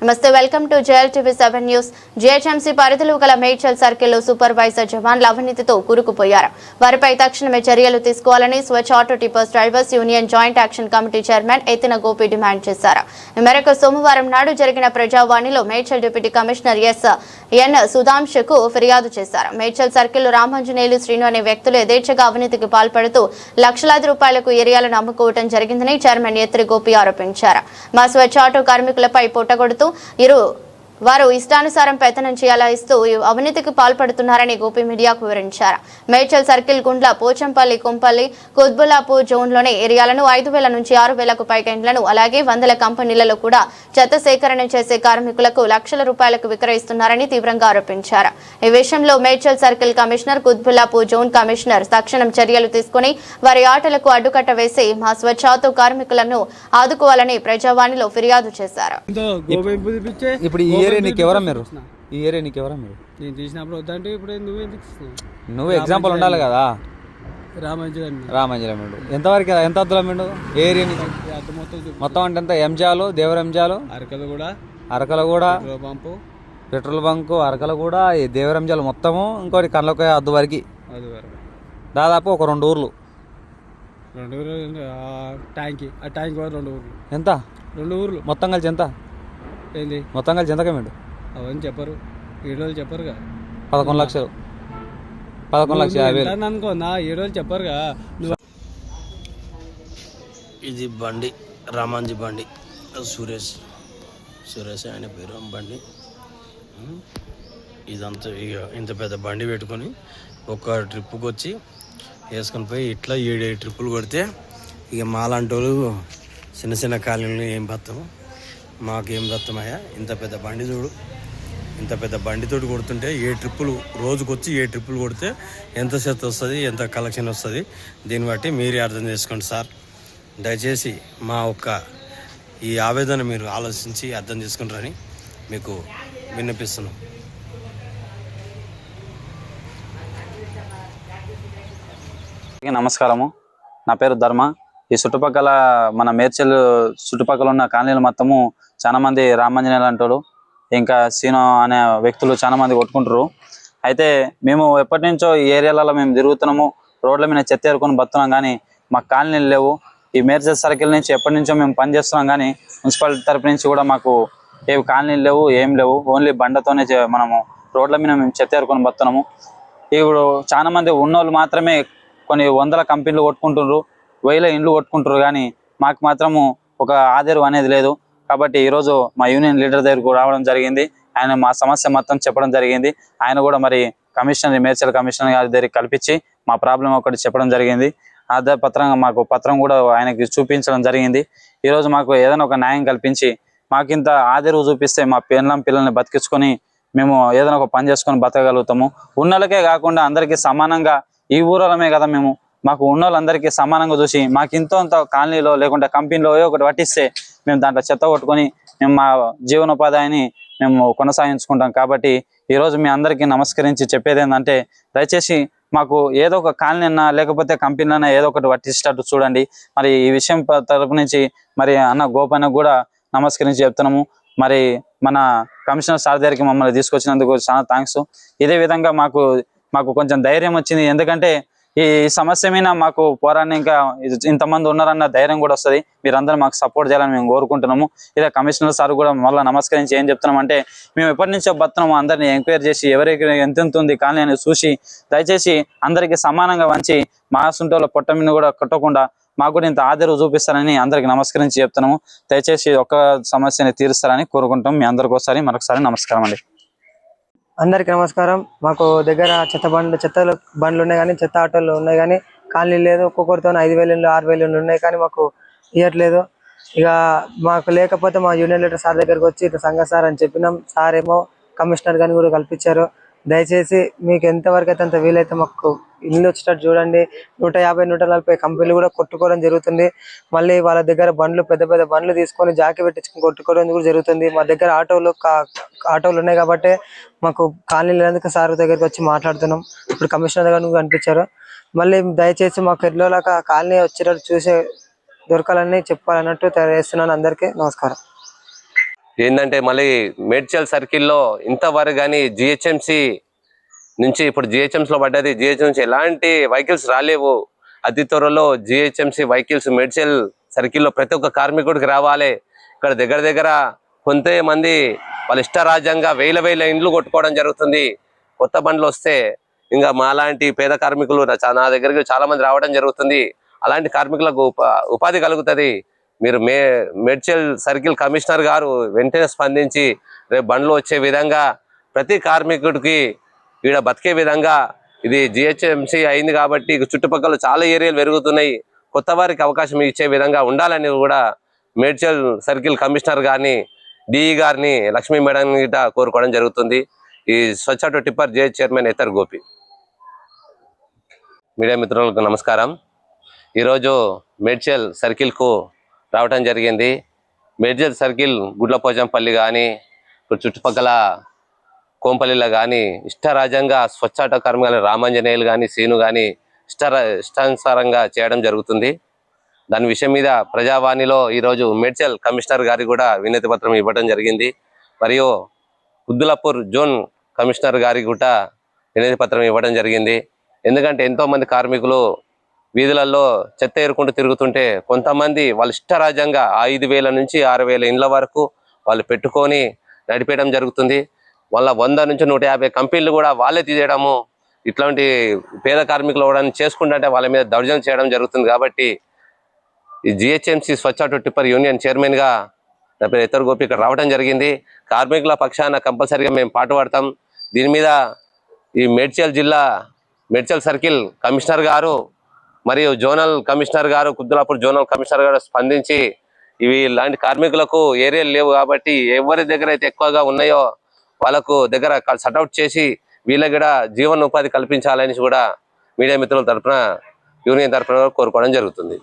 నమస్తే, welcome to JLTV7 news. GHMC పరిధిలో గల మేడ్చల్ సర్కిల్లో సూపర్వైజర్ జవాన్ల అవినీతితో కూరుకుపోయారు. వారిపై తక్షణమే చర్యలు తీసుకోవాలని స్వచ్ఛ auto tippers drivers union joint action committee chairman ఎత్తిన గోపి డిమాండ్ చేశారు. ఈ మేరకు సోమవారం నాడు జరిగిన ప్రజావాణిలో మేడ్చల్ డిప్యూటీ కమిషనర్ ఎన్ సుధాంశుకు ఫిర్యాదు చేశారు. మేడ్చల్ సర్కిల్లో రామాంజనేయులు శ్రీను అనే వ్యక్తులు యథేచ్ఛగా అవినీతికి పాల్పడుతూ లక్షలాది రూపాయలకు ఏరియాలను అమ్ముకోవడం జరిగిందని చైర్మన్ ఎత్తిన గోపి ఆరోపించారు. మా స్వచ్ఛ ఆటో కార్మికులపై పొట్టగొడుతూ వారు ఇష్టానుసారం పెత్తనం చేయాలా ఇస్తూ అవినీతికి పాల్పడుతున్నారని గోపి మీడియాకు వివరించారు. మేడ్చల్ సర్కిల్ గుండ్ల పోచంపల్లి కొంపల్లి కుత్బుల్లాపూర్ జోన్లోని ఏరియాలను 5,000 నుంచి 6,000కు పైగా ఇండ్లను అలాగే వందల కంపెనీలలో కూడా చెత్త సేకరణ చేసే కార్మికులకు లక్షల రూపాయలకు విక్రయిస్తున్నారని తీవ్రంగా ఆరోపించారు. ఈ విషయంలో Medchal circle commissioner Quthbullapur zone commissioner తక్షణం చర్యలు తీసుకుని వారి ఆటలకు అడ్డుకట్ట వేసి మా స్వచ్ఛాతో కార్మికులను ఆదుకోవాలని ప్రజావాణిలో ఫిర్యాదు చేశారు. నువ్వు ఎగ్జాంపుల్ ఉండాలి కదా. రామాంజనేయుడు ఎంత అద్దుల మిండు ఏరియా మొత్తం అంటే ఎంత ఎంజాలు దేవరంజాలు అరకల కూడా పెట్రోల్ బంకు అరకల కూడా దేవరంజాలు మొత్తము ఇంకోటి కళ్ళకొయ అద్దు వరకు దాదాపు ఒక 2 ఊర్లు ఎంత 2 ఊర్లు మొత్తం కలిసి ఎంత ఏంది మొత్తం కలిసి ఎంత కమిండు అవన్నీ చెప్పరు, ఏడోళ్ళు చెప్పరుగా. 11 లక్షలు 11,50,000 అనుకో నా ఏడోళ్ళు చెప్పరుగా. ఇది బండి రామాంజీ బండి, సురేష్ ఆయన పేరు బండి. ఇదంతా ఇక ఇంత పెద్ద బండి పెట్టుకొని ఒక ట్రిప్పుకి వచ్చి వేసుకొని పోయి ఇట్లా 7 ట్రిప్పులు కొడితే ఇక మాలాంటి వాళ్ళు చిన్న చిన్న కాలనీలు ఏం బతాము, మాకేం దత్తమయ్యా. ఇంత పెద్ద బండి చూడు, ఇంత పెద్ద బండితోటి కొడుతుంటే 7 ట్రిప్పులు రోజుకు వచ్చి 7 ట్రిప్పులు కొడితే ఎంత శాతం వస్తుంది, ఎంత కలెక్షన్ వస్తుంది, దీన్ని బట్టి మీరే అర్థం చేసుకోండి సార్. దయచేసి మా ఈ ఆవేదన మీరు ఆలోచించి అర్థం చేసుకుంటారని మీకు విన్నపిస్తున్నాం. నమస్కారము, నా పేరు ధర్మ. ఈ చుట్టుపక్కల మన మేడ్చల్ చుట్టుపక్కల ఉన్న కాలనీలు మొత్తము చాలా మంది రామాంజనేయులు అంటారు, ఇంకా సీనో అనే వ్యక్తులు చాలా మంది కొట్టుకుంటారు. అయితే మేము ఎప్పటి నుంచో ఈ ఏరియాలలో మేము తిరుగుతున్నాము, రోడ్ల మీద చెత్త ఏరుకొని బతున్నాం, కానీ మాకు కాలనీలు లేవు. ఈ మేడ్చల్ సర్కిల్ నుంచి ఎప్పటి నుంచో మేము పనిచేస్తున్నాం, కానీ మున్సిపాలిటీ తరపు నుంచి కూడా మాకు ఏవి కాలనీలు లేవు, ఏం లేవు. ఓన్లీ బండతోనే మనము రోడ్ల మీద మేము చెత్త ఏరుకొని బతున్నాము. ఇప్పుడు చాలా మంది ఉన్నోళ్ళు మాత్రమే కొన్ని వందల కంపెనీలు కొట్టుకుంటున్నారు, 1000 ఇండ్లు కొట్టుకుంటారు, కానీ మాకు మాత్రము ఒక ఆధారం అనేది లేదు. కాబట్టి ఈరోజు మా యూనియన్ లీడర్ దగ్గరకు రావడం జరిగింది. ఆయన మా సమస్య మొత్తం చెప్పడం జరిగింది. ఆయన కూడా మరి మేడ్చల్ కమిషనర్ గారి దగ్గరికి కల్పించి మా ప్రాబ్లం ఒకటి చెప్పడం జరిగింది. అదే మాకు పత్రం కూడా ఆయనకి చూపించడం జరిగింది. ఈరోజు మాకు ఏదైనా ఒక న్యాయం కల్పించి మాకింత ఆధారం చూపిస్తే మా పిల్లల్ని బతికించుకొని మేము ఏదైనా ఒక పని చేసుకొని బతకగలుగుతాము. ఉన్నోళ్ళకే కాకుండా అందరికీ సమానంగా, ఈ ఊరలమే కదా మేము, మాకు ఉన్న వాళ్ళందరికీ సమానంగా చూసి మాకు ఇంత కాలనీలో లేకుంటే కంపెనీలో ఒకటి పట్టిస్తే మేము దాంట్లో చెత్త కొట్టుకొని మేము మా జీవనోపాధిని మేము కొనసాగించుకుంటాం. కాబట్టి ఈరోజు మీ అందరికీ నమస్కరించి చెప్పేది ఏంటంటే, దయచేసి మాకు ఏదో ఒక కాలనీ అన్నా లేకపోతే కంపెనీ అన్నా ఏదో ఒకటి పట్టించేటట్టు చూడండి. మరి ఈ విషయం తరపు నుంచి మరి అన్న గోపన్నకు కూడా నమస్కరించి చెప్తున్నాము. మరి మన కమిషనర్ సార్ దగ్గరికి మమ్మల్ని తీసుకొచ్చినందుకు చాలా థ్యాంక్స్. ఇదే విధంగా మాకు కొంచెం ధైర్యం వచ్చింది. ఎందుకంటే ఈ సమస్య మీద మాకు పోరాన్ని ఇంకా ఇంతమంది ఉన్నారన్న ధైర్యం కూడా వస్తుంది. మీరందరూ మాకు సపోర్ట్ చేయాలని మేము కోరుకుంటున్నాము. ఇదే కమిషనర్ సార్ కూడా మళ్ళీ నమస్కరించి ఏం చెప్తున్నామంటే, మేము ఎప్పటి నుంచో బతున్నాము, అందరినీ ఎంక్వైరీ చేసి ఎవరికి ఎంత ఉంది కానీ అని చూసి దయచేసి అందరికీ సమానంగా వంచి మా సుంటోళ్ళ పొట్ట మీద కూడా కొట్టకుండా మాకు కూడా ఇంత ఆదరణ చూపిస్తారని అందరికి నమస్కరించి చెప్తున్నాము. దయచేసి ఒక్క సమస్యని తీరుస్తారని కోరుకుంటాం. మీ అందరికి మరొకసారి నమస్కారం అండి. అందరికి నమస్కారం. మాకు దగ్గర చెత్త బండ్లు ఉన్నాయి, కానీ చెత్త ఆటోలు ఉన్నాయి, కానీ కాలనీ లేదు. ఒక్కొక్కరితో 5,000 6,000 ఉన్నాయి, కానీ మాకు ఇవ్వట్లేదు. ఇక మాకు లేకపోతే మా యూనియన్ లీడర్ సార్ దగ్గరకు వచ్చి ఇట్లా సంఘ సార్ అని చెప్పినాం. సార్ ఏమో కమిషనర్ గారిని కూడా కల్పించారు. దయచేసి మీకు ఎంతవరకు అయితే అంత వీలైతే మాకు ఇల్లు వచ్చేటట్టు చూడండి. 150 140 కంపెనీలు కూడా కొట్టుకోవడం జరుగుతుంది. మళ్ళీ వాళ్ళ దగ్గర పెద్ద పెద్ద బండ్లు తీసుకొని జాకీ పెట్టించుకొని కొట్టుకోవడం కూడా జరుగుతుంది. మా దగ్గర ఆటోలు ఉన్నాయి కాబట్టి మాకు కాలనీలు ఎందుకు సార్ దగ్గరికి వచ్చి మాట్లాడుతున్నాం. ఇప్పుడు కమిషనర్ గారు కనిపించారు. మళ్ళీ దయచేసి మాకు ఎట్లా కాలనీ వచ్చేటట్టు చూసే దొరకాలని చెప్పాలన్నట్టు తెలియజేస్తున్నాను. అందరికీ నమస్కారం. ఏంటంటే మళ్ళీ మేడ్చల్ సర్కిల్లో ఇంతవరకు కానీ జిహెచ్ఎంసి నుంచి ఇప్పుడు జిహెచ్ఎంసీలో పడ్డది. జిహెచ్ఎంసీ నుంచి ఎలాంటి వెహికల్స్ రాలేవు. అతి త్వరలో జిహెచ్ఎంసీ వెహికల్స్ మేడ్చల్ సర్కిల్లో ప్రతి ఒక్క కార్మికుడికి రావాలి. ఇక్కడ దగ్గర దగ్గర కొంతమంది వాళ్ళ ఇష్టరాజ్యంగా వేల ఇండ్లు కొట్టుకోవడం జరుగుతుంది. కొత్త బండ్లు వస్తే ఇంకా మాలాంటి పేద కార్మికులు నా దగ్గరికి చాలా మంది రావడం జరుగుతుంది. అలాంటి కార్మికులకు ఉపాధి కలుగుతుంది. మీరు మేడ్చల్ సర్కిల్ కమిషనర్ గారు వెంటనే స్పందించి రేపు బండ్లు వచ్చే విధంగా ప్రతి కార్మికుడికి ఈడ బతికే విధంగా, ఇది జిహెచ్ఎంసీ అయింది కాబట్టి చుట్టుపక్కల చాలా ఏరియాలు పెరుగుతున్నాయి, కొత్త వారికి అవకాశం ఇచ్చే విధంగా ఉండాలని కూడా మేడ్చల్ సర్కిల్ కమిషనర్ గారిని, డిఈ గారిని, లక్ష్మీ మేడం గిట కోరుకోవడం జరుగుతుంది. ఈ స్వచ్ఛ ఆటో టిప్పర్ జే చైర్మన్ ఎత్తర్ గోపి. మీడియా మిత్రులకు నమస్కారం. ఈరోజు మేడ్చల్ సర్కిల్కు రావడం జరిగింది. మేడ్చల్ సర్కిల్ గుడ్లపోచంపల్లి కానీ చుట్టుపక్కల కోంపల్లిలో కానీ ఇష్టరాజ్యంగా స్వచ్ఛ ఆటో కార్మికులు రామాంజనేయులు కానీ సీను కానీ ఇష్టానుసారంగా చేయడం జరుగుతుంది. దాని విషయం మీద ప్రజావాణిలో ఈరోజు మేడ్చల్ కమిషనర్ గారికి కూడా వినతి పత్రం ఇవ్వడం జరిగింది. మరియు కుద్దులాపూర్ జోన్ కమిషనర్ గారికి కూడా వినతి పత్రం ఇవ్వడం జరిగింది. ఎందుకంటే ఎంతోమంది కార్మికులు వీధులలో చెత్త ఏరుకుంటూ తిరుగుతుంటే కొంతమంది వాళ్ళ ఇష్టరాజ్యంగా 5,000 నుంచి 6,000 ఇండ్ల వరకు వాళ్ళు పెట్టుకొని నడిపేయడం జరుగుతుంది. వాళ్ళ 100 నుంచి 150 కంపెనీలు కూడా వాళ్ళే తీసేయడము, ఇట్లాంటి పేద కార్మికులు అవడానికి చేసుకుంటే వాళ్ళ మీద దౌర్జన్యం చేయడం జరుగుతుంది. కాబట్టి ఈ జిహెచ్ఎంసీ స్వచ్ఛ ఆటో టిప్పర్ యూనియన్ చైర్మన్గా నా పేరు ఎత్తర్ గోపి ఇక్కడ రావడం జరిగింది. కార్మికుల పక్షాన కంపల్సరీగా మేము పాటుపడతాం. దీని మీద ఈ మేడ్చల్ సర్కిల్ కమిషనర్ గారు మరియు జోనల్ కమిషనర్ గారు, కుద్దులాపూర్ జోనల్ కమిషనర్ గారు స్పందించి ఇవి ఇలాంటి కార్మికులకు ఏరియాలు లేవు కాబట్టి ఎవరి దగ్గర అయితే ఎక్కువగా ఉన్నాయో వాళ్ళకు దగ్గర సట్అవుట్ చేసి వీళ్ళకి కూడా జీవనోపాధి కల్పించాలని కూడా మీడియా మిత్రుల తరఫున యూనియన్ తరఫున కోరుకోవడం జరుగుతుంది.